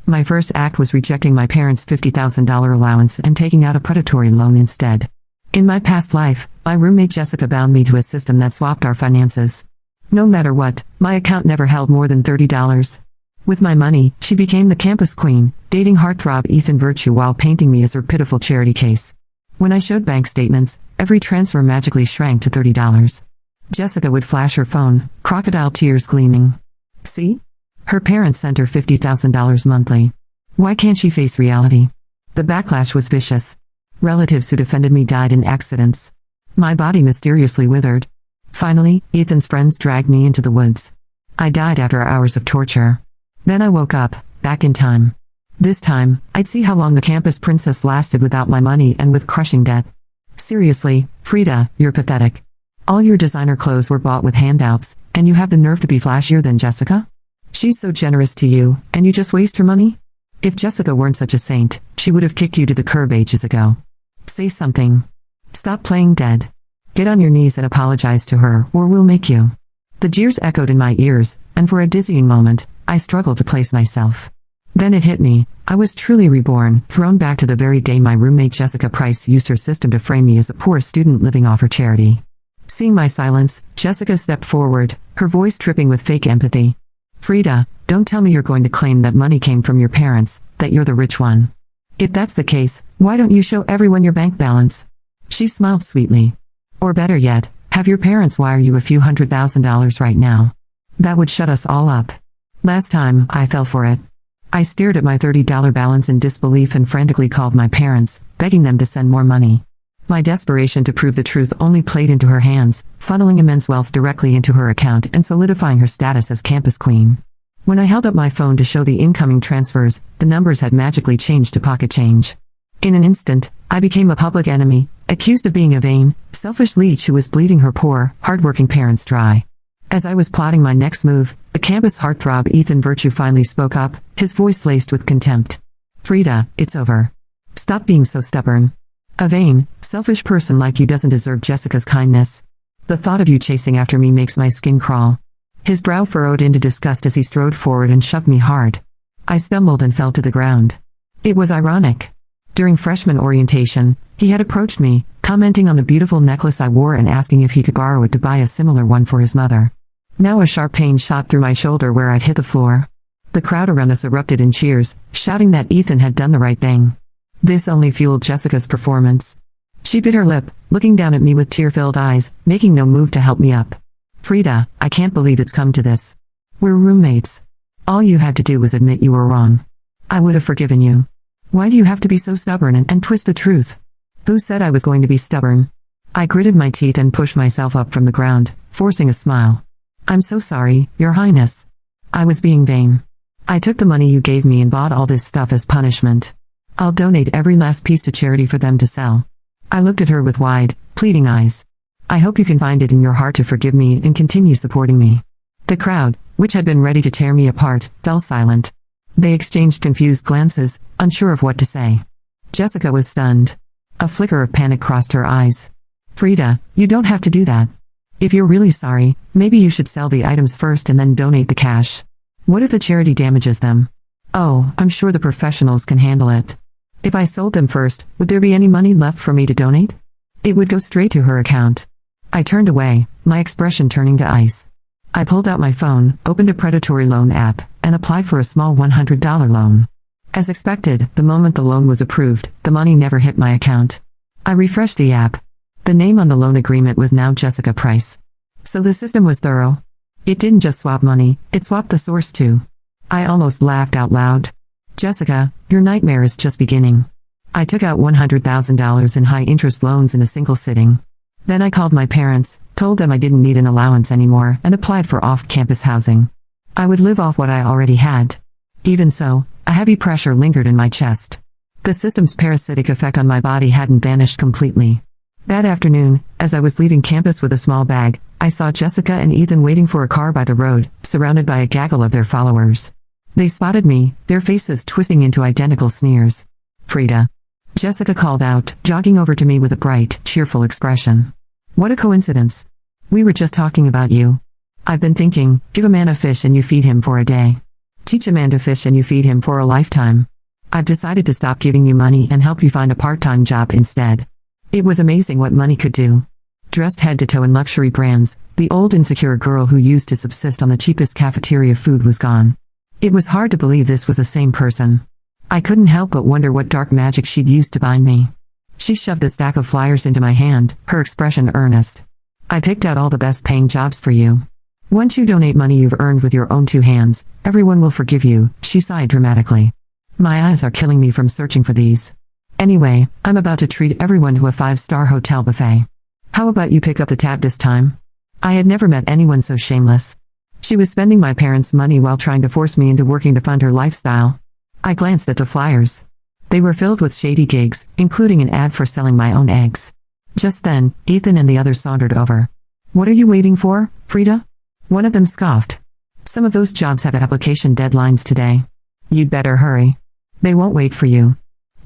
My first act was rejecting my parents' $50,000 allowance and taking out a predatory loan instead. In my past life, my roommate Jessica bound me to a system that swapped our finances. No matter what, my account never held more than $30. With my money, she became the campus queen, dating heartthrob Ethan Virtue while painting me as her pitiful charity case. When I showed bank statements, every transfer magically shrank to $30. Jessica would flash her phone, crocodile tears gleaming. See? Her parents sent her $50,000 monthly. Why can't she face reality? The backlash was vicious. Relatives who defended me died in accidents. My body mysteriously withered. Finally, Ethan's friends dragged me into the woods. I died after hours of torture. Then I woke up, back in time. This time, I'd see how long the campus princess lasted without my money and with crushing debt. Seriously, Frida, you're pathetic. All your designer clothes were bought with handouts, and you have the nerve to be flashier than Jessica? She's so generous to you, and you just waste her money? If Jessica weren't such a saint, she would have kicked you to the curb ages ago. Say something. Stop playing dead. Get on your knees and apologize to her, or we'll make you. The jeers echoed in my ears, and for a dizzying moment, I struggled to place myself. Then it hit me. I was truly reborn, thrown back to the very day my roommate Jessica Price used her system to frame me as a poor student living off her charity. Seeing my silence, Jessica stepped forward, her voice dripping with fake empathy. Frida, don't tell me you're going to claim that money came from your parents, that you're the rich one. If that's the case, why don't you show everyone your bank balance? She smiled sweetly. Or better yet, have your parents wire you a few $100,000 right now. That would shut us all up. Last time, I fell for it. I stared at my $30 balance in disbelief and frantically called my parents, begging them to send more money. My desperation to prove the truth only played into her hands, funneling immense wealth directly into her account and solidifying her status as campus queen. When I held up my phone to show the incoming transfers, the numbers had magically changed to pocket change. In an instant, I became a public enemy, accused of being a vain, selfish leech who was bleeding her poor, hardworking parents dry. As I was plotting my next move, the campus heartthrob Ethan Virtue finally spoke up, his voice laced with contempt. Frida, it's over. Stop being so stubborn. A vain, selfish person like you doesn't deserve Jessica's kindness. The thought of you chasing after me makes my skin crawl. His brow furrowed into disgust as he strode forward and shoved me hard. I stumbled and fell to the ground. It was ironic. During freshman orientation, he had approached me, commenting on the beautiful necklace I wore and asking if he could borrow it to buy a similar one for his mother. Now a sharp pain shot through my shoulder where I'd hit the floor. The crowd around us erupted in cheers, shouting that Ethan had done the right thing. This only fueled Jessica's performance. She bit her lip, looking down at me with tear-filled eyes, making no move to help me up. Frida, I can't believe it's come to this. We're roommates. All you had to do was admit you were wrong. I would have forgiven you. Why do you have to be so stubborn and twist the truth? Who said I was going to be stubborn? I gritted my teeth and pushed myself up from the ground, forcing a smile. I'm so sorry, Your Highness. I was being vain. I took the money you gave me and bought all this stuff as punishment. I'll donate every last piece to charity for them to sell. I looked at her with wide, pleading eyes. I hope you can find it in your heart to forgive me and continue supporting me. The crowd, which had been ready to tear me apart, fell silent. They exchanged confused glances, unsure of what to say. Jessica was stunned. A flicker of panic crossed her eyes. Frida, you don't have to do that. If you're really sorry, maybe you should sell the items first and then donate the cash. What if the charity damages them? Oh, I'm sure the professionals can handle it. If I sold them first, would there be any money left for me to donate? It would go straight to her account. I turned away, my expression turning to ice. I pulled out my phone, opened a predatory loan app, and applied for a small $100 loan. As expected, the moment the loan was approved, the money never hit my account. I refreshed the app. The name on the loan agreement was now Jessica Price. So the system was thorough. It didn't just swap money, it swapped the source too. I almost laughed out loud. Jessica, your nightmare is just beginning. I took out $100,000 in high-interest loans in a single sitting. Then I called my parents, told them I didn't need an allowance anymore, and applied for off-campus housing. I would live off what I already had. Even so, a heavy pressure lingered in my chest. The system's parasitic effect on my body hadn't vanished completely. That afternoon, as I was leaving campus with a small bag, I saw Jessica and Ethan waiting for a car by the road, surrounded by a gaggle of their followers. They spotted me, their faces twisting into identical sneers. Frida. Jessica called out, jogging over to me with a bright, cheerful expression. What a coincidence. We were just talking about you. I've been thinking, give a man a fish and you feed him for a day. Teach a man to fish and you feed him for a lifetime. I've decided to stop giving you money and help you find a part-time job instead. It was amazing what money could do. Dressed head to toe in luxury brands, the old insecure girl who used to subsist on the cheapest cafeteria food was gone. It was hard to believe this was the same person. I couldn't help but wonder what dark magic she'd used to bind me. She shoved a stack of flyers into my hand, her expression earnest. I picked out all the best paying jobs for you. Once you donate money you've earned with your own two hands, everyone will forgive you, she sighed dramatically. My eyes are killing me from searching for these. Anyway, I'm about to treat everyone to a 5-star hotel buffet. How about you pick up the tab this time? I had never met anyone so shameless. She was spending my parents' money while trying to force me into working to fund her lifestyle. I glanced at the flyers. They were filled with shady gigs, including an ad for selling my own eggs. Just then, Ethan and the others sauntered over. What are you waiting for, Frida? One of them scoffed. Some of those jobs have application deadlines today. You'd better hurry. They won't wait for you.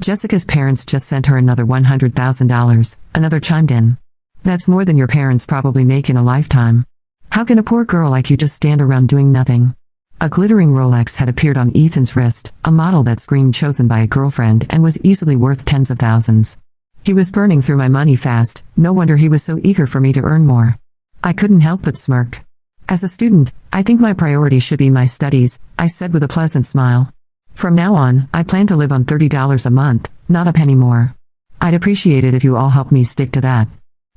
Jessica's parents just sent her another $100,000, another chimed in. That's more than your parents probably make in a lifetime. How can a poor girl like you just stand around doing nothing? A glittering Rolex had appeared on Ethan's wrist, a model that screamed chosen by a girlfriend and was easily worth tens of thousands. He was burning through my money fast, no wonder he was so eager for me to earn more. I couldn't help but smirk. As a student, I think my priority should be my studies, I said with a pleasant smile. From now on, I plan to live on $30 a month, not a penny more. I'd appreciate it if you all helped me stick to that.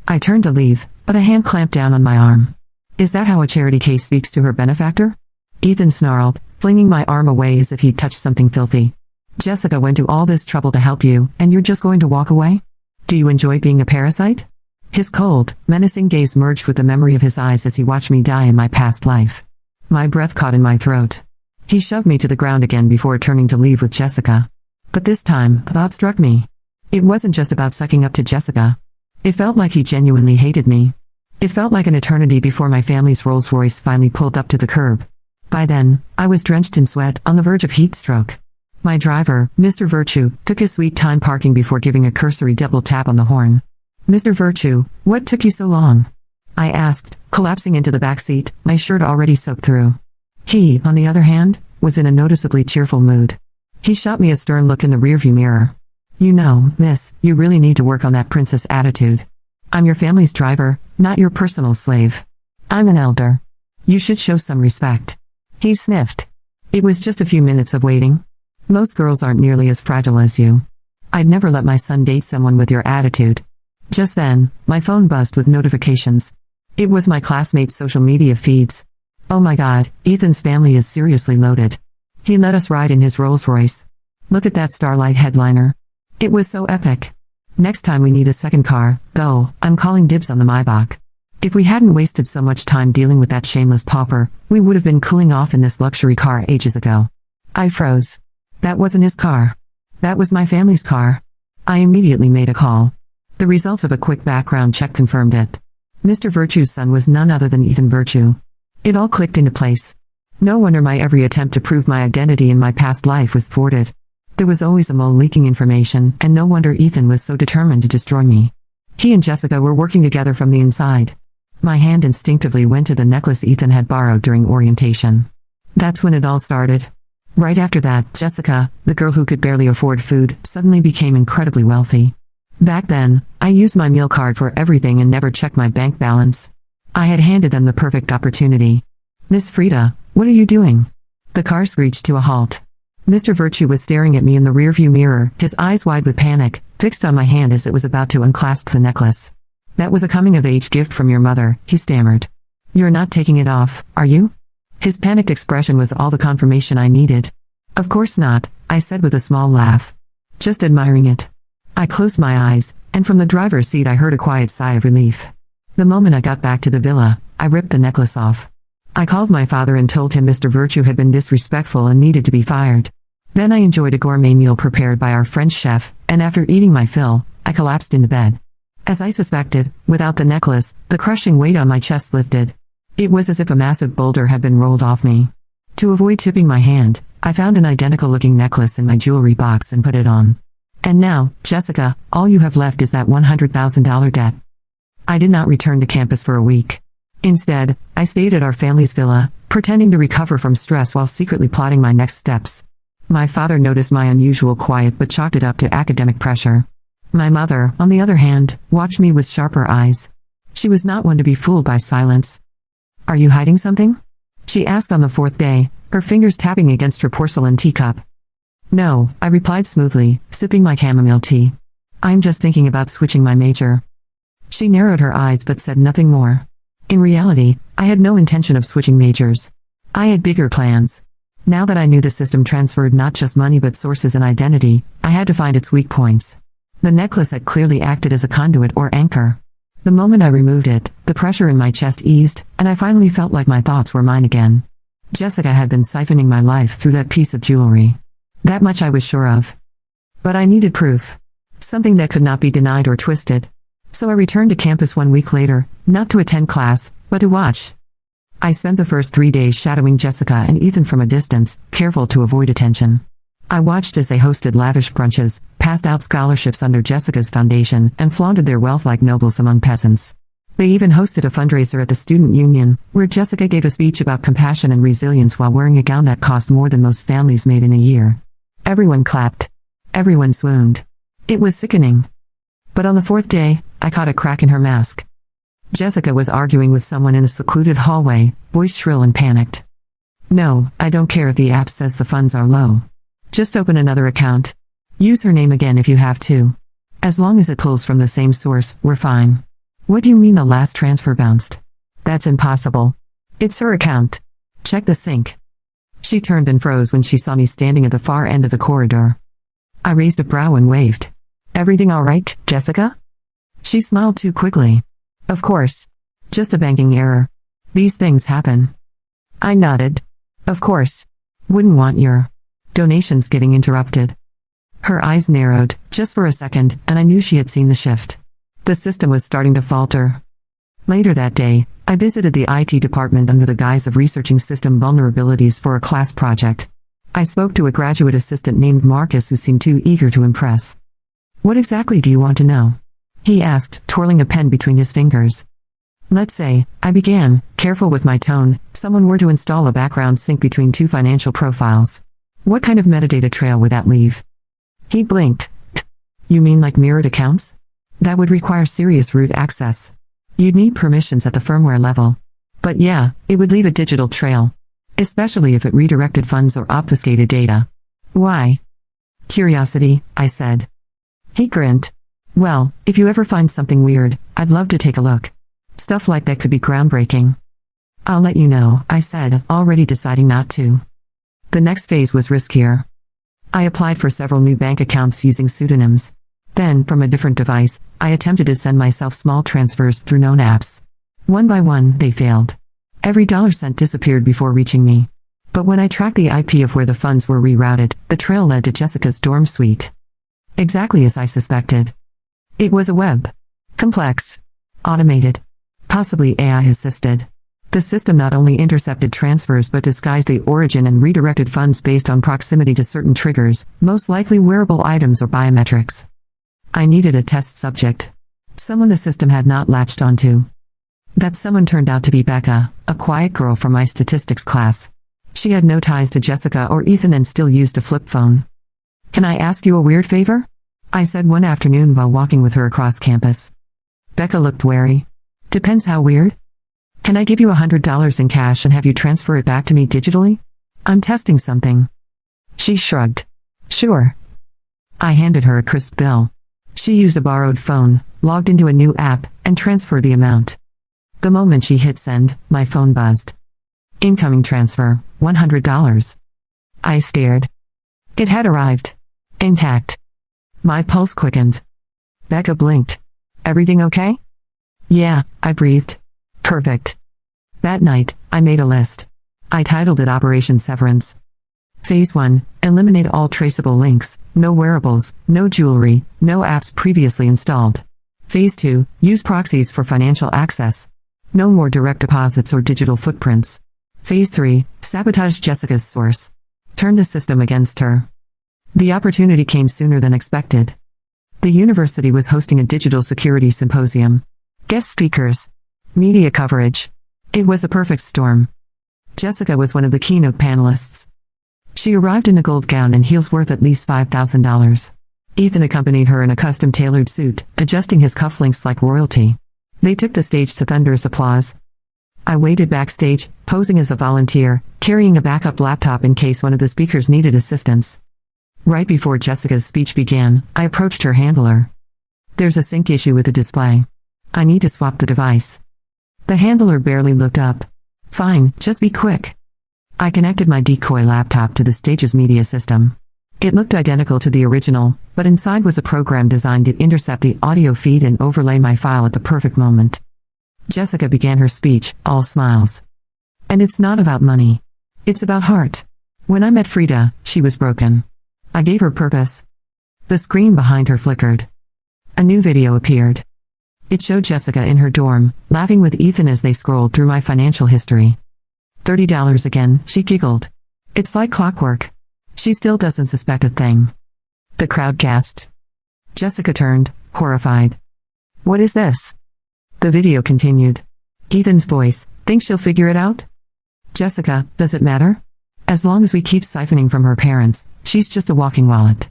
I turned to leave, but a hand clamped down on my arm. Is that how a charity case speaks to her benefactor? Ethan snarled, flinging my arm away as if he'd touched something filthy. Jessica went to all this trouble to help you, and you're just going to walk away? Do you enjoy being a parasite? His cold, menacing gaze merged with the memory of his eyes as he watched me die in my past life. My breath caught in my throat. He shoved me to the ground again before turning to leave with Jessica. But this time, a thought struck me. It wasn't just about sucking up to Jessica. It felt like he genuinely hated me. It felt like an eternity before my family's Rolls-Royce finally pulled up to the curb. By then, I was drenched in sweat, on the verge of heat stroke. My driver, Mr. Virtue, took his sweet time parking before giving a cursory double tap on the horn. Mr. Virtue, what took you so long? I asked, collapsing into the back seat, my shirt already soaked through. He, on the other hand, was in a noticeably cheerful mood. He shot me a stern look in the rearview mirror. You know, miss, you really need to work on that princess attitude. I'm your family's driver, not your personal slave. I'm an elder. You should show some respect. He sniffed. It was just a few minutes of waiting. Most girls aren't nearly as fragile as you. I'd never let my son date someone with your attitude. Just then, my phone buzzed with notifications. It was my classmates' social media feeds. Oh my god, Ethan's family is seriously loaded. He let us ride in his Rolls-Royce. Look at that Starlight headliner. It was so epic. Next time we need a second car, though, I'm calling dibs on the Maybach. If we hadn't wasted so much time dealing with that shameless pauper, we would have been cooling off in this luxury car ages ago. I froze. That wasn't his car. That was my family's car. I immediately made a call. The results of a quick background check confirmed it. Mr. Virtue's son was none other than Ethan Virtue. It all clicked into place. No wonder my every attempt to prove my identity in my past life was thwarted. There was always a mole leaking information, and no wonder Ethan was so determined to destroy me. He and Jessica were working together from the inside. My hand instinctively went to the necklace Ethan had borrowed during orientation. That's when it all started. Right after that, Jessica, the girl who could barely afford food, suddenly became incredibly wealthy. Back then, I used my meal card for everything and never checked my bank balance. I had handed them the perfect opportunity. Miss Frida, what are you doing? The car screeched to a halt. Mr. Virtue was staring at me in the rearview mirror, his eyes wide with panic, fixed on my hand as it was about to unclasp the necklace. That was a coming-of-age gift from your mother, he stammered. You're not taking it off, are you? His panicked expression was all the confirmation I needed. Of course not, I said with a small laugh. Just admiring it. I closed my eyes, and from the driver's seat I heard a quiet sigh of relief. The moment I got back to the villa, I ripped the necklace off. I called my father and told him Mr. Virtue had been disrespectful and needed to be fired. Then I enjoyed a gourmet meal prepared by our French chef, and after eating my fill, I collapsed into bed. As I suspected, without the necklace, the crushing weight on my chest lifted. It was as if a massive boulder had been rolled off me. To avoid tipping my hand, I found an identical-looking necklace in my jewelry box and put it on. And now, Jessica, all you have left is that $100,000 debt. I did not return to campus for a week. Instead, I stayed at our family's villa, pretending to recover from stress while secretly plotting my next steps. My father noticed my unusual quiet but chalked it up to academic pressure. My mother, on the other hand, watched me with sharper eyes. She was not one to be fooled by silence. "Are you hiding something?" she asked on the fourth day, her fingers tapping against her porcelain teacup. "No," I replied smoothly, sipping my chamomile tea. "I'm just thinking about switching my major." She narrowed her eyes but said nothing more. In reality, I had no intention of switching majors. I had bigger plans. Now that I knew the system transferred not just money but sources and identity, I had to find its weak points. The necklace had clearly acted as a conduit or anchor. The moment I removed it, the pressure in my chest eased, and I finally felt like my thoughts were mine again. Jessica had been siphoning my life through that piece of jewelry. That much I was sure of. But I needed proof. Something that could not be denied or twisted. So I returned to campus 1 week later, not to attend class, but to watch. I spent the first 3 days shadowing Jessica and Ethan from a distance, careful to avoid attention. I watched as they hosted lavish brunches, passed out scholarships under Jessica's foundation, and flaunted their wealth like nobles among peasants. They even hosted a fundraiser at the student union, where Jessica gave a speech about compassion and resilience while wearing a gown that cost more than most families made in a year. Everyone clapped. Everyone swooned. It was sickening. But on the fourth day, I caught a crack in her mask. Jessica was arguing with someone in a secluded hallway, voice shrill and panicked. "No, I don't care if the app says the funds are low. Just open another account. Use her name again if you have to. As long as it pulls from the same source, we're fine." "What do you mean the last transfer bounced?" "That's impossible. It's her account. Check the sync." She turned and froze when she saw me standing at the far end of the corridor. I raised a brow and waved. "Everything all right, Jessica?" She smiled too quickly. "Of course. Just a banking error. These things happen." I nodded. "Of course. Wouldn't want your donations getting interrupted." Her eyes narrowed, just for a second, and I knew she had seen the shift. The system was starting to falter. Later that day, I visited the IT department under the guise of researching system vulnerabilities for a class project. I spoke to a graduate assistant named Marcus who seemed too eager to impress. "What exactly do you want to know?" he asked, twirling a pen between his fingers. "Let's say," I began, careful with my tone, "someone were to install a background sync between two financial profiles. What kind of metadata trail would that leave?" He blinked. "You mean like mirrored accounts? That would require serious root access. You'd need permissions at the firmware level. But yeah, it would leave a digital trail. Especially if it redirected funds or obfuscated data." "Why?" "Curiosity," I said. He grinned. "Well, if you ever find something weird, I'd love to take a look. Stuff like that could be groundbreaking." "I'll let you know," I said, already deciding not to. The next phase was riskier. I applied for several new bank accounts using pseudonyms. Then, from a different device, I attempted to send myself small transfers through known apps. One by one, they failed. Every $cent disappeared before reaching me. But when I tracked the IP of where the funds were rerouted, the trail led to Jessica's dorm suite. Exactly as I suspected. It was a web. Complex. Automated. Possibly AI-assisted. The system not only intercepted transfers but disguised the origin and redirected funds based on proximity to certain triggers, most likely wearable items or biometrics. I needed a test subject. Someone the system had not latched onto. That someone turned out to be Becca, a quiet girl from my statistics class. She had no ties to Jessica or Ethan and still used a flip phone. "Can I ask you a weird favor?" I said one afternoon while walking with her across campus. Becca looked wary. "Depends how weird." "Can I give you $100 in cash and have you transfer it back to me digitally? I'm testing something." She shrugged. "Sure." I handed her a crisp bill. She used a borrowed phone, logged into a new app, and transferred the amount. The moment she hit send, my phone buzzed. "Incoming transfer, $100. I stared. It had arrived. Intact. My pulse quickened. Becca blinked. "Everything okay?" "Yeah," I breathed. "Perfect." That night, I made a list. I titled it Operation Severance. Phase 1, eliminate all traceable links, no wearables, no jewelry, no apps previously installed. Phase 2, use proxies for financial access. No more direct deposits or digital footprints. Phase 3, sabotage Jessica's source. Turn the system against her. The opportunity came sooner than expected. The university was hosting a digital security symposium. Guest speakers. Media coverage. It was a perfect storm. Jessica was one of the keynote panelists. She arrived in a gold gown and heels worth at least $5,000. Ethan accompanied her in a custom-tailored suit, adjusting his cufflinks like royalty. They took the stage to thunderous applause. I waited backstage, posing as a volunteer, carrying a backup laptop in case one of the speakers needed assistance. Right before Jessica's speech began, I approached her handler. "There's a sync issue with the display. I need to swap the device." The handler barely looked up. "Fine, just be quick." I connected my decoy laptop to the stage's media system. It looked identical to the original, but inside was a program designed to intercept the audio feed and overlay my file at the perfect moment. Jessica began her speech, all smiles. "And it's not about money. It's about heart. When I met Frida, she was broken. I gave her purpose." The screen behind her flickered. A new video appeared. It showed Jessica in her dorm, laughing with Ethan as they scrolled through my financial history. $30 again, she giggled. "It's like clockwork. She still doesn't suspect a thing." The crowd gasped. Jessica turned, horrified. "What is this?" The video continued. Ethan's voice, "Think she'll figure it out?" "Jessica, does it matter? As long as we keep siphoning from her parents, she's just a walking wallet."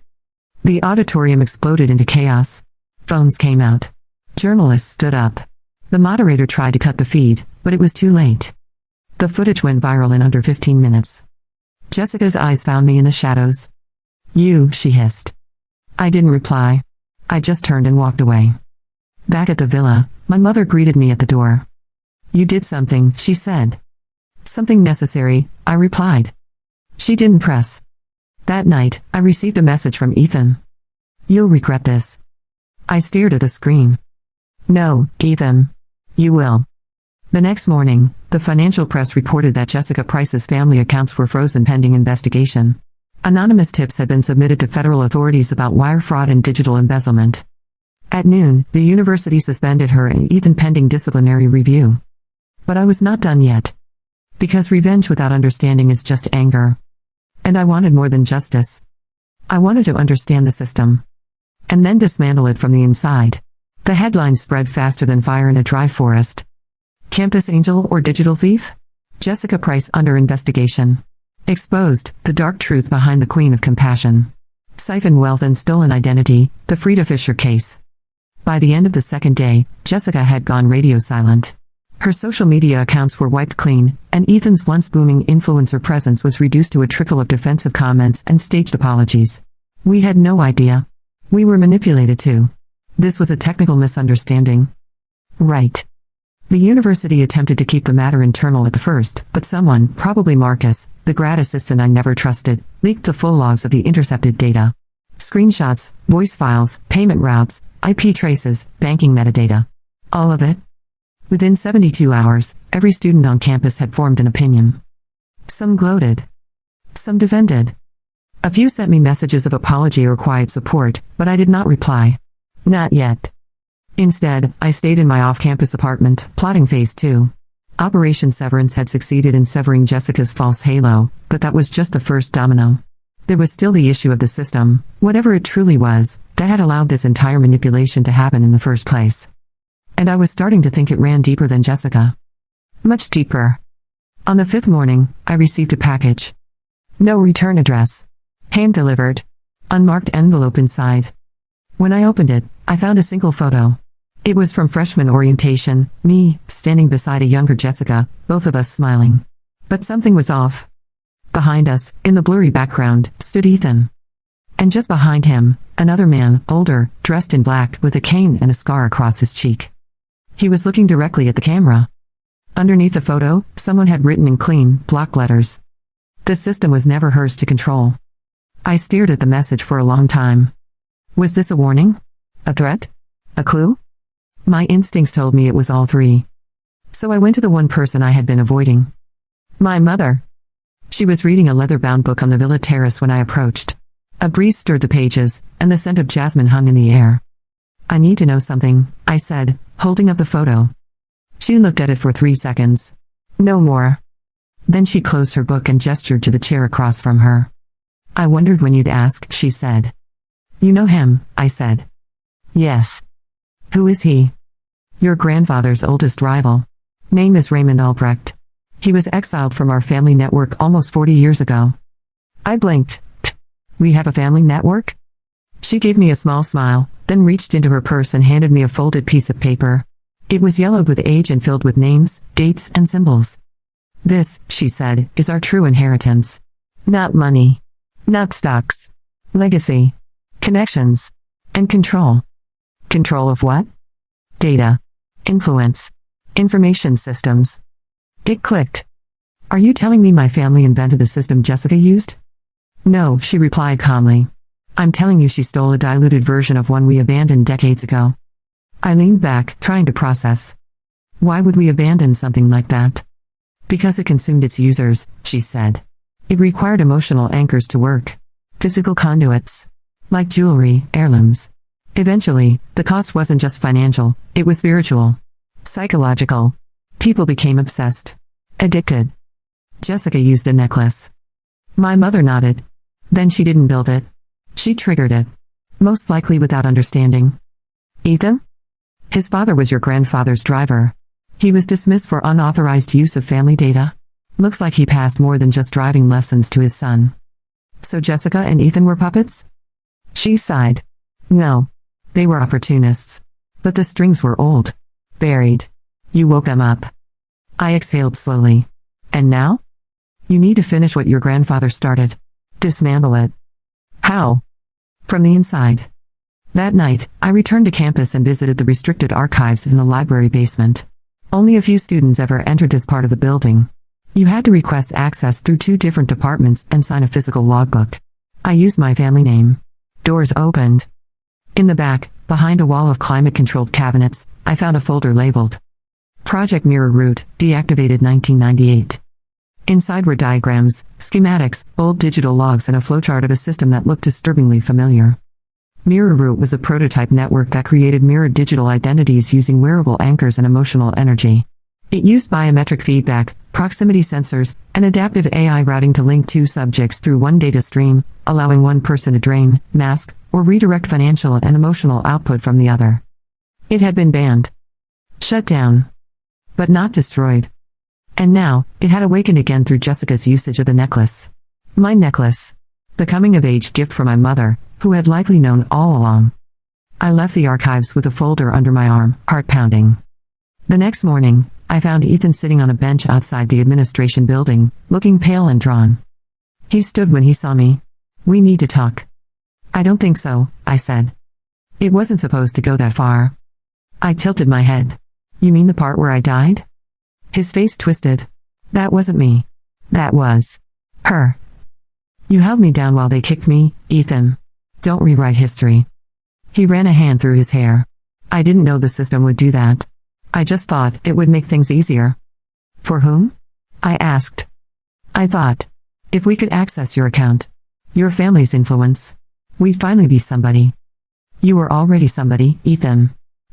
The auditorium exploded into chaos. Phones came out. Journalists stood up. The moderator tried to cut the feed, but it was too late. The footage went viral in under 15 minutes. Jessica's eyes found me in the shadows. "You," she hissed. I didn't reply. I just turned and walked away. Back at the villa, my mother greeted me at the door. "You did something," she said. "Something necessary," I replied. She didn't press. That night, I received a message from Ethan. "You'll regret this." I stared at the screen. "No, Ethan. You will." The next morning, the financial press reported that Jessica Price's family accounts were frozen pending investigation. Anonymous tips had been submitted to federal authorities about wire fraud and digital embezzlement. At noon, the university suspended her and Ethan pending disciplinary review. But I was not done yet. Because revenge without understanding is just anger. And I wanted more than justice. I wanted to understand the system. And then dismantle it from the inside. The headlines spread faster than fire in a dry forest. Campus angel or digital thief? Jessica Price under investigation. Exposed, the dark truth behind the Queen of Compassion. Siphoned wealth and stolen identity, the Frida Fisher case. By the end of the second day, Jessica had gone radio silent. Her social media accounts were wiped clean, and Ethan's once booming influencer presence was reduced to a trickle of defensive comments and staged apologies. We had no idea. We were manipulated too. This was a technical misunderstanding. Right. The university attempted to keep the matter internal at first, but someone, probably Marcus, the grad assistant I never trusted, leaked the full logs of the intercepted data. Screenshots, voice files, payment routes, IP traces, banking metadata. All of it. Within 72 hours, every student on campus had formed an opinion. Some gloated. Some defended. A few sent me messages of apology or quiet support, but I did not reply. Not yet. Instead, I stayed in my off-campus apartment, plotting Phase 2. Operation Severance had succeeded in severing Jessica's false halo, but that was just the first domino. There was still the issue of the system, whatever it truly was, that had allowed this entire manipulation to happen in the first place. And I was starting to think it ran deeper than Jessica. Much deeper. On the fifth morning, I received a package. No return address. Hand-delivered. Unmarked envelope inside. When I opened it, I found a single photo. It was from freshman orientation, me, standing beside a younger Jessica, both of us smiling. But something was off. Behind us, in the blurry background, stood Ethan. And just behind him, another man, older, dressed in black, with a cane and a scar across his cheek. He was looking directly at the camera. Underneath the photo, someone had written in clean, block letters. The system was never hers to control. I stared at the message for a long time. Was this a warning? A threat? A clue? My instincts told me it was all three. So I went to the one person I had been avoiding. My mother. She was reading a leather-bound book on the villa terrace when I approached. A breeze stirred the pages, and the scent of jasmine hung in the air. I need to know something, I said, holding up the photo. She looked at it for 3 seconds. No more. Then she closed her book and gestured to the chair across from her. I wondered when you'd ask, she said. You know him, I said. Yes. Who is he? Your grandfather's oldest rival. Name is Raymond Albrecht. He was exiled from our family network almost 40 years ago. I blinked. We have a family network? She gave me a small smile, then reached into her purse and handed me a folded piece of paper. It was yellowed with age and filled with names, dates, and symbols. This, she said, is our true inheritance. Not money. Not stocks. Legacy. Connections. And control. Control of what? Data. Influence. Information systems. It clicked. Are you telling me my family invented the system Jessica used? No, she replied calmly. I'm telling you she stole a diluted version of one we abandoned decades ago. I leaned back, trying to process. Why would we abandon something like that? Because it consumed its users, she said. It required emotional anchors to work. Physical conduits. Like jewelry, heirlooms. Eventually, the cost wasn't just financial, it was spiritual. Psychological. People became obsessed. Addicted. Jessica used a necklace. My mother nodded. Then she didn't build it. She triggered it. Most likely without understanding. Ethan? His father was your grandfather's driver. He was dismissed for unauthorized use of family data. Looks like he passed more than just driving lessons to his son. So Jessica and Ethan were puppets? She sighed. No. They were opportunists. But the strings were old. Buried. You woke them up. I exhaled slowly. And now? You need to finish what your grandfather started. Dismantle it. How? From the inside. That night, I returned to campus and visited the restricted archives in the library basement. Only a few students ever entered this part of the building. You had to request access through 2 different departments and sign a physical logbook. I used my family name. Doors opened. In the back, behind a wall of climate-controlled cabinets, I found a folder labeled Project Mirror Root, deactivated 1998. Inside were diagrams, schematics, old digital logs and a flowchart of a system that looked disturbingly familiar. Mirror Root was a prototype network that created mirrored digital identities using wearable anchors and emotional energy. It used biometric feedback, proximity sensors, and adaptive AI routing to link 2 subjects through one data stream, allowing one person to drain, mask, or redirect financial and emotional output from the other. It had been banned. Shut down. But not destroyed. And now, it had awakened again through Jessica's usage of the necklace. My necklace. The coming-of-age gift from my mother, who had likely known all along. I left the archives with a folder under my arm, heart pounding. The next morning, I found Ethan sitting on a bench outside the administration building, looking pale and drawn. He stood when he saw me. We need to talk. I don't think so, I said. It wasn't supposed to go that far. I tilted my head. You mean the part where I died? His face twisted. That wasn't me. That was her. You held me down while they kicked me, Ethan. Don't rewrite history. He ran a hand through his hair. I didn't know the system would do that. I just thought it would make things easier. For whom? I asked. I thought, if we could access your account, your family's influence, we'd finally be somebody. You were already somebody, Ethan.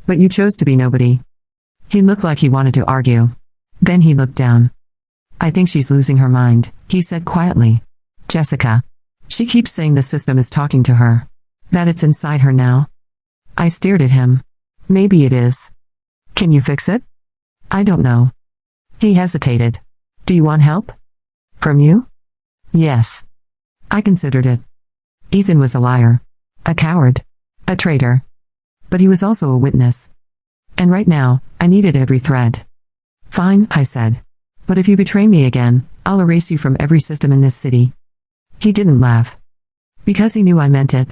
But you chose to be nobody. He looked like he wanted to argue. Then he looked down. I think she's losing her mind, he said quietly. Jessica. She keeps saying the system is talking to her. That it's inside her now. I stared at him. Maybe it is. Can you fix it? I don't know. He hesitated. Do you want help? From you? Yes. I considered it. Ethan was a liar. A coward. A traitor. But he was also a witness. And right now, I needed every thread. Fine, I said. But if you betray me again, I'll erase you from every system in this city. He didn't laugh. Because he knew I meant it.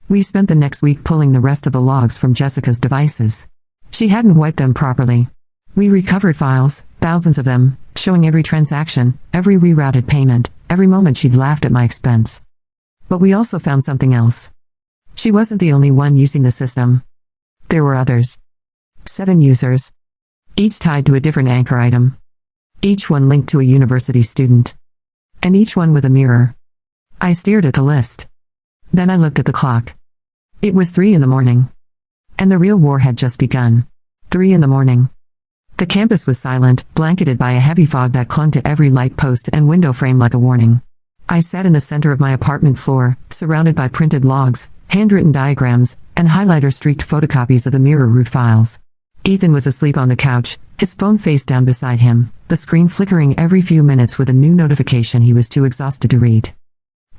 We spent the next week pulling the rest of the logs from Jessica's devices. She hadn't wiped them properly. We recovered files, thousands of them, showing every transaction, every rerouted payment, every moment she'd laughed at my expense. But we also found something else. She wasn't the only one using the system. There were others. 7 users. Each tied to a different anchor item. Each one linked to a university student. And each one with a mirror. I stared at the list. Then I looked at the clock. It was 3 in the morning. And the real war had just begun. 3 in the morning. The campus was silent, blanketed by a heavy fog that clung to every light post and window frame like a warning. I sat in the center of my apartment floor, surrounded by printed logs, handwritten diagrams, and highlighter-streaked photocopies of the mirror root files. Ethan was asleep on the couch, His phone face down beside him, the screen flickering every few minutes with a new notification he was too exhausted to read.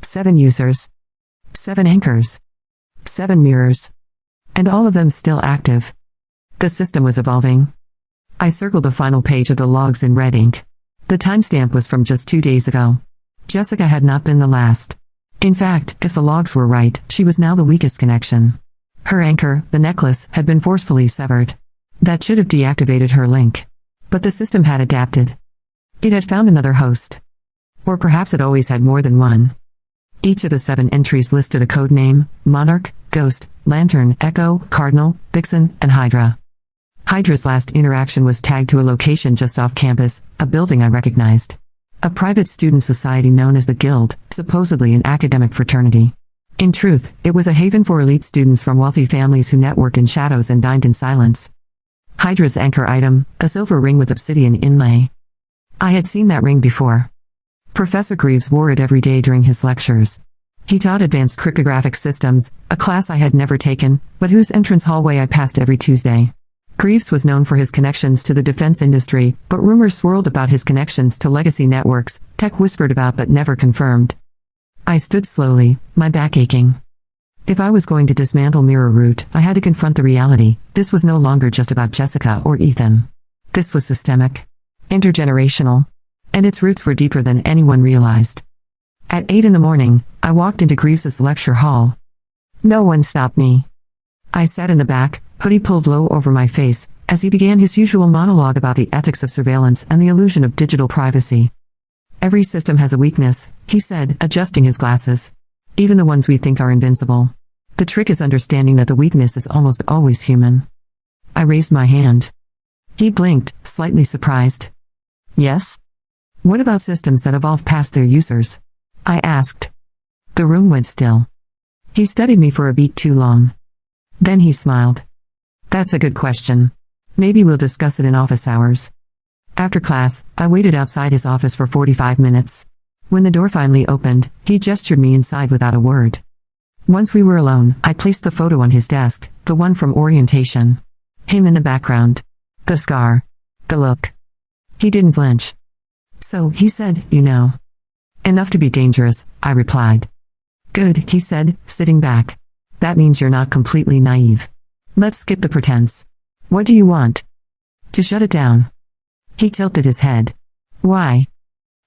7 users. 7 anchors. 7 mirrors. And all of them still active. The system was evolving. I circled the final page of the logs in red ink. The timestamp was from just 2 days ago. Jessica had not been the last. In fact, if the logs were right, she was now the weakest connection. Her anchor, the necklace, had been forcefully severed. That should have deactivated her link. But the system had adapted. It had found another host. Or perhaps it always had more than one. Each of the 7 entries listed a code name: Monarch, Ghost, Lantern, Echo, Cardinal, Vixen, and Hydra. Hydra's last interaction was tagged to a location just off campus, a building I recognized. A private student society known as the Guild, supposedly an academic fraternity. In truth, it was a haven for elite students from wealthy families who networked in shadows and dined in silence. Hydra's anchor item, a silver ring with obsidian inlay. I had seen that ring before. Professor Greaves wore it every day during his lectures. He taught advanced cryptographic systems, a class I had never taken, but whose entrance hallway I passed every Tuesday. Greaves was known for his connections to the defense industry, but rumors swirled about his connections to legacy networks, tech whispered about but never confirmed. I stood slowly, my back aching. If I was going to dismantle Mirror Root, I had to confront the reality. This was no longer just about Jessica or Ethan. This was systemic. Intergenerational. And its roots were deeper than anyone realized. At 8 in the morning, I walked into Greaves's lecture hall. No one stopped me. I sat in the back, hoodie pulled low over my face, as he began his usual monologue about the ethics of surveillance and the illusion of digital privacy. Every system has a weakness, he said, adjusting his glasses. Even the ones we think are invincible. The trick is understanding that the weakness is almost always human. I raised my hand. He blinked, slightly surprised. Yes? What about systems that evolve past their users? I asked. The room went still. He studied me for a beat too long. Then he smiled. That's a good question. Maybe we'll discuss it in office hours. After class, I waited outside his office for 45 minutes. When the door finally opened, he gestured me inside without a word. Once we were alone, I placed the photo on his desk, the one from orientation. Him in the background. The scar. The look. He didn't flinch. So, he said, you know. Enough to be dangerous, I replied. Good, he said, sitting back. That means you're not completely naive. Let's skip the pretense. What do you want? To shut it down. He tilted his head. Why?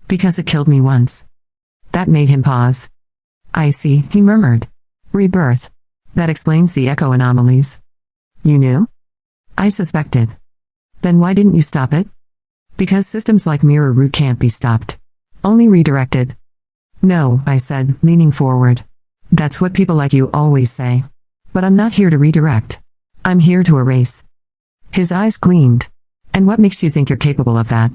Because it killed me once. That made him pause. I see, he murmured. Rebirth. That explains the echo anomalies. You knew? I suspected. Then why didn't you stop it? Because systems like Mirror Root can't be stopped. Only redirected. No, I said, leaning forward. That's what people like you always say. But I'm not here to redirect. I'm here to erase. His eyes gleamed. And what makes you think you're capable of that?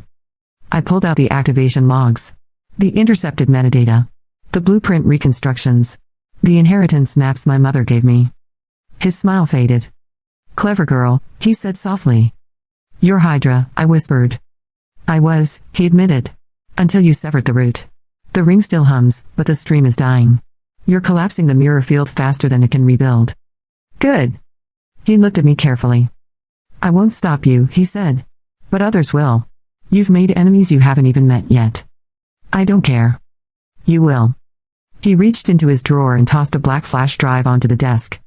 I pulled out the activation logs. The intercepted metadata. The blueprint reconstructions. The inheritance maps my mother gave me. His smile faded. Clever girl, he said softly. You're Hydra, I whispered. I was, he admitted. Until you severed the root. The ring still hums, but the stream is dying. You're collapsing the mirror field faster than it can rebuild. Good. He looked at me carefully. I won't stop you, he said. But others will. You've made enemies you haven't even met yet. I don't care. You will. He reached into his drawer and tossed a black flash drive onto the desk.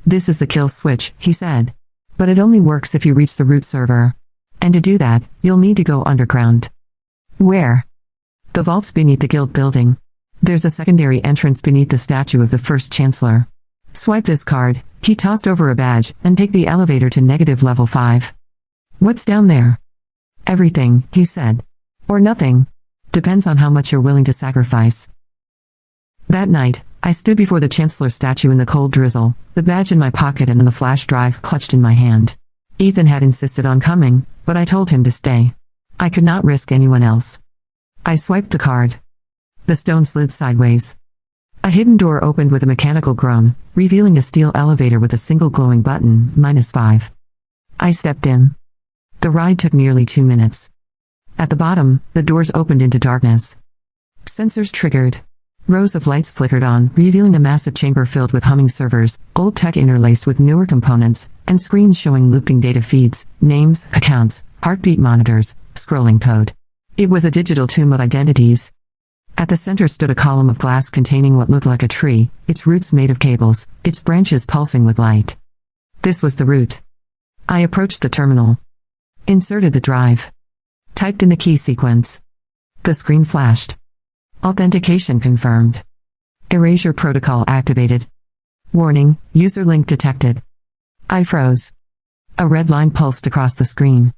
This is the kill switch, he said. But it only works if you reach the root server. And to do that, you'll need to go underground. Where? The vault's beneath the guild building. There's a secondary entrance beneath the statue of the first chancellor. Swipe this card, he tossed over a badge, and take the elevator to negative level 5. What's down there? Everything, he said. Or nothing. Depends on how much you're willing to sacrifice. That night, I stood before the chancellor statue in the cold drizzle, the badge in my pocket and the flash drive clutched in my hand. Ethan had insisted on coming, but I told him to stay. I could not risk anyone else. I swiped the card. The stone slid sideways. A hidden door opened with a mechanical groan, revealing a steel elevator with a single glowing button, -5. I stepped in. The ride took nearly 2 minutes. At the bottom, the doors opened into darkness. Sensors triggered. Rows of lights flickered on, revealing a massive chamber filled with humming servers, old tech interlaced with newer components, and screens showing looping data feeds, names, accounts, heartbeat monitors, scrolling code. It was a digital tomb of identities. At the center stood a column of glass containing what looked like a tree, its roots made of cables, its branches pulsing with light. This was the root. I approached the terminal. Inserted the drive. Typed in the key sequence. The screen flashed. Authentication confirmed. Erasure protocol activated. Warning, user link detected. I froze. A red line pulsed across the screen.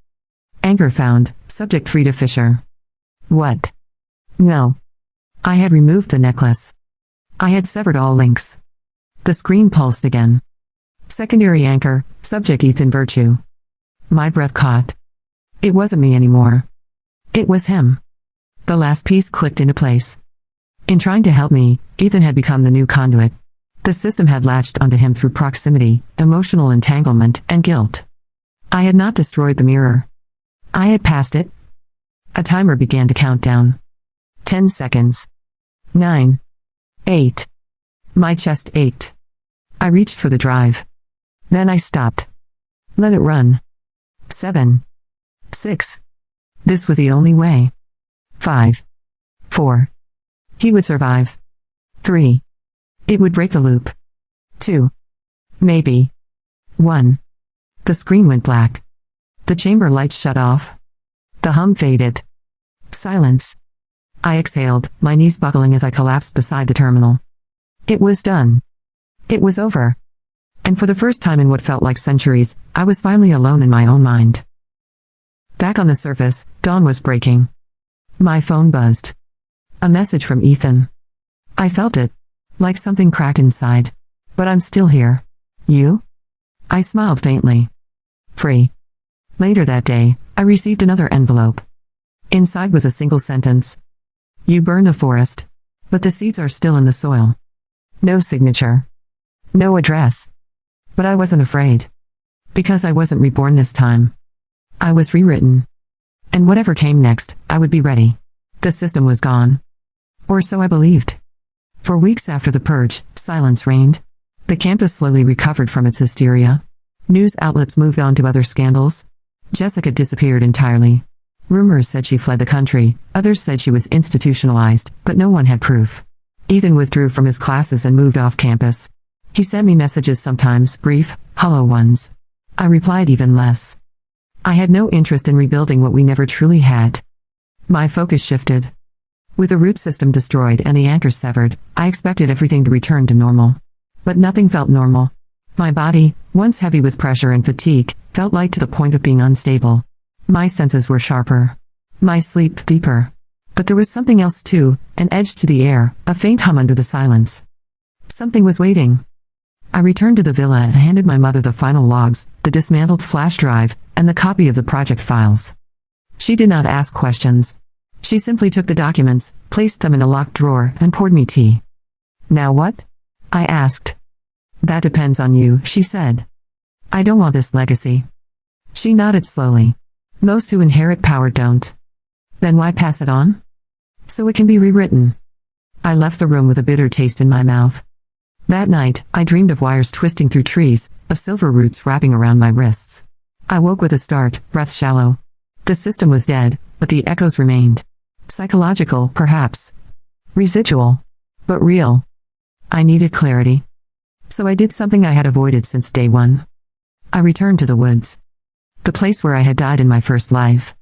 Anchor found, subject Frida Fisher. What? No. I had removed the necklace. I had severed all links. The screen pulsed again. Secondary anchor, subject Ethan Virtue. My breath caught. It wasn't me anymore. It was him. The last piece clicked into place. In trying to help me, Ethan had become the new conduit. The system had latched onto him through proximity, emotional entanglement, and guilt. I had not destroyed the mirror. I had passed it. A timer began to count down. 10 seconds. 9. 8. My chest ached. I reached for the drive. Then I stopped. Let it run. 7. 6. This was the only way. 5. 4. He would survive. 3. It would break the loop. 2. Maybe. 1. The screen went black. The chamber lights shut off. The hum faded. Silence. I exhaled, my knees buckling as I collapsed beside the terminal. It was done. It was over. And for the first time in what felt like centuries, I was finally alone in my own mind. Back on the surface, dawn was breaking. My phone buzzed. A message from Ethan. I felt it. Like something cracked inside. But I'm still here. You? I smiled faintly. Free. Later that day, I received another envelope. Inside was a single sentence. You burned the forest. But the seeds are still in the soil. No signature. No address. But I wasn't afraid. Because I wasn't reborn this time. I was rewritten. And whatever came next, I would be ready. The system was gone. Or so I believed. For weeks after the purge, silence reigned. The campus slowly recovered from its hysteria. News outlets moved on to other scandals. Jessica disappeared entirely. Rumors said she fled the country, others said she was institutionalized, but no one had proof. Ethan withdrew from his classes and moved off campus. He sent me messages sometimes, brief, hollow ones. I replied even less. I had no interest in rebuilding what we never truly had. My focus shifted. With the root system destroyed and the anchor severed, I expected everything to return to normal. But nothing felt normal. My body, once heavy with pressure and fatigue, felt light to the point of being unstable. My senses were sharper. My sleep deeper. But there was something else too, an edge to the air, a faint hum under the silence. Something was waiting. I returned to the villa and handed my mother the final logs, the dismantled flash drive, and the copy of the project files. She did not ask questions. She simply took the documents, placed them in a locked drawer, and poured me tea. Now what? I asked. That depends on you, she said. I don't want this legacy. She nodded slowly. Most who inherit power don't. Then why pass it on? So it can be rewritten. I left the room with a bitter taste in my mouth. That night, I dreamed of wires twisting through trees, of silver roots wrapping around my wrists. I woke with a start, breath shallow. The system was dead, but the echoes remained. Psychological, perhaps. Residual. But real. I needed clarity. So I did something I had avoided since day one. I returned to the woods. The place where I had died in my first life.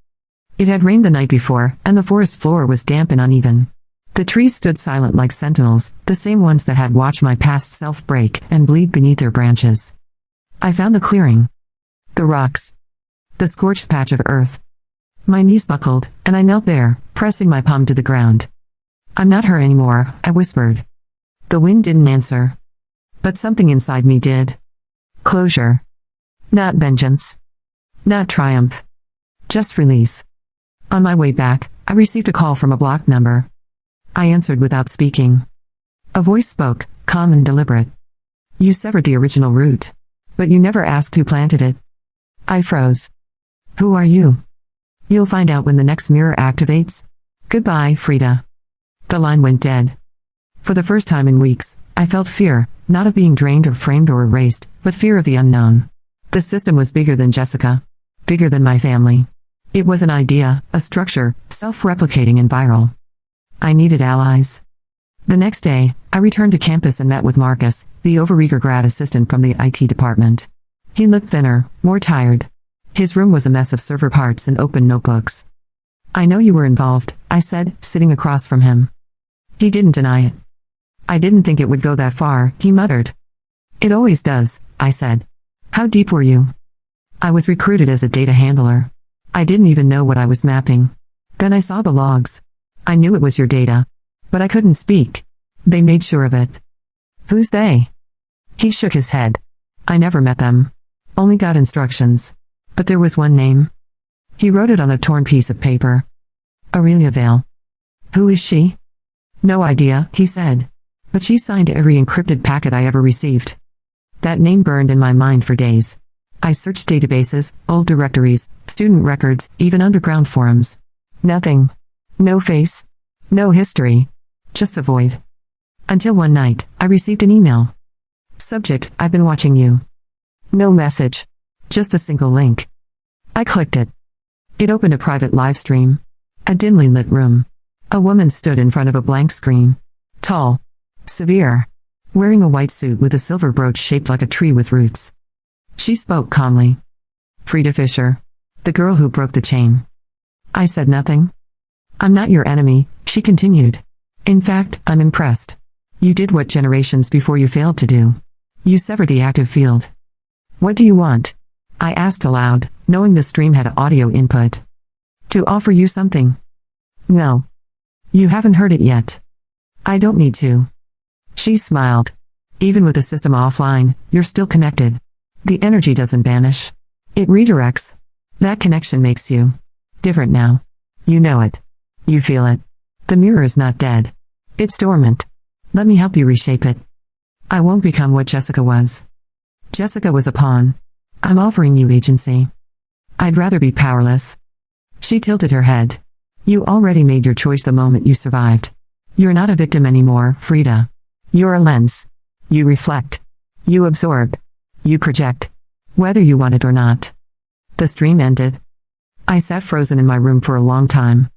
It had rained the night before, and the forest floor was damp and uneven. The trees stood silent like sentinels, the same ones that had watched my past self break and bleed beneath their branches. I found the clearing. The rocks. The scorched patch of earth. My knees buckled, and I knelt there, pressing my palm to the ground. I'm not her anymore, I whispered. The wind didn't answer. But something inside me did. Closure. Not vengeance. Not triumph. Just release. On my way back, I received a call from a blocked number. I answered without speaking. A voice spoke, calm and deliberate. You severed the original root. But you never asked who planted it. I froze. Who are you? You'll find out when the next mirror activates. Goodbye, Frida. The line went dead. For the first time in weeks, I felt fear, not of being drained or framed or erased, but fear of the unknown. The system was bigger than Jessica. Bigger than my family. It was an idea, a structure, self-replicating and viral. I needed allies. The next day, I returned to campus and met with Marcus, the overeager grad assistant from the IT department. He looked thinner, more tired. His room was a mess of server parts and open notebooks. "I know you were involved," I said, sitting across from him. He didn't deny it. "I didn't think it would go that far," he muttered. "It always does," I said. "How deep were you?" "I was recruited as a data handler. I didn't even know what I was mapping. Then I saw the logs. I knew it was your data. But I couldn't speak. They made sure of it." "Who's they?" He shook his head. "I never met them. Only got instructions. But there was one name." He wrote it on a torn piece of paper. "Aurelia Vale." "Who is she?" "No idea," he said. "But she signed every encrypted packet I ever received." That name burned in my mind for days. I searched databases, old directories, student records, even underground forums. Nothing. No face. No history. Just a void. Until one night, I received an email. Subject: "I've been watching you." No message. Just a single link. I clicked it. It opened a private live stream. A dimly lit room. A woman stood in front of a blank screen. Tall. Severe. Wearing a white suit with a silver brooch shaped like a tree with roots. She spoke calmly. "Frida Fisher. The girl who broke the chain." I said nothing. "I'm not your enemy," she continued. "In fact, I'm impressed. You did what generations before you failed to do. You severed the active field." "What do you want?" I asked aloud, knowing the stream had audio input. "To offer you something." "No. You haven't heard it yet." "I don't need to." She smiled. "Even with the system offline, you're still connected. The energy doesn't vanish. It redirects. That connection makes you different now. You know it. You feel it. The mirror is not dead. It's dormant. Let me help you reshape it. I won't become what Jessica was. Jessica was a pawn. I'm offering you agency. I'd rather be powerless." She tilted her head. "You already made your choice the moment you survived. You're not a victim anymore, Frida. You're a lens. You reflect. You absorb. You project. Whether you want it or not." The stream ended. I sat frozen in my room for a long time.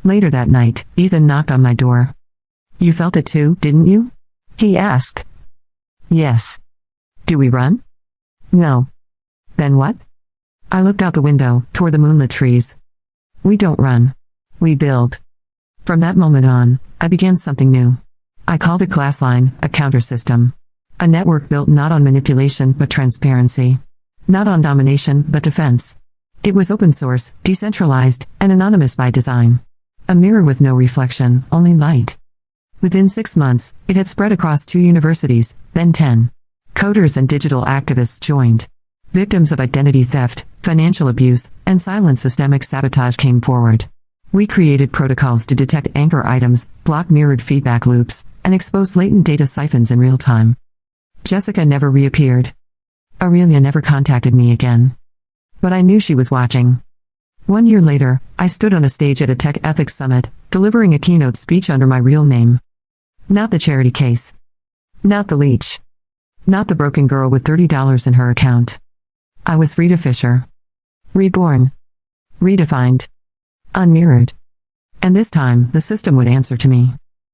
Later that night, Ethan knocked on my door. "You felt it too, didn't you?" he asked. "Yes." "Do we run?" "No." "Then what?" I looked out the window, toward the moonlit trees. "We don't run. We build." From that moment on, I began something new. I called it Glassline, a counter system. A network built not on manipulation but transparency. Not on domination but defense. It was open source, decentralized, and anonymous by design. A mirror with no reflection, only light. Within 6 months, it had spread across 2 universities, then 10. Coders and digital activists joined. Victims of identity theft, financial abuse, and silent systemic sabotage came forward. We created protocols to detect anchor items, block mirrored feedback loops, and expose latent data siphons in real time. Jessica never reappeared. Aurelia never contacted me again. But I knew she was watching. 1 year later, I stood on a stage at a tech ethics summit, delivering a keynote speech under my real name. Not the charity case. Not the leech. Not the broken girl with $30 in her account. I was Frida Fisher. Reborn. Redefined. Unmirrored. And this time, the system would answer to me.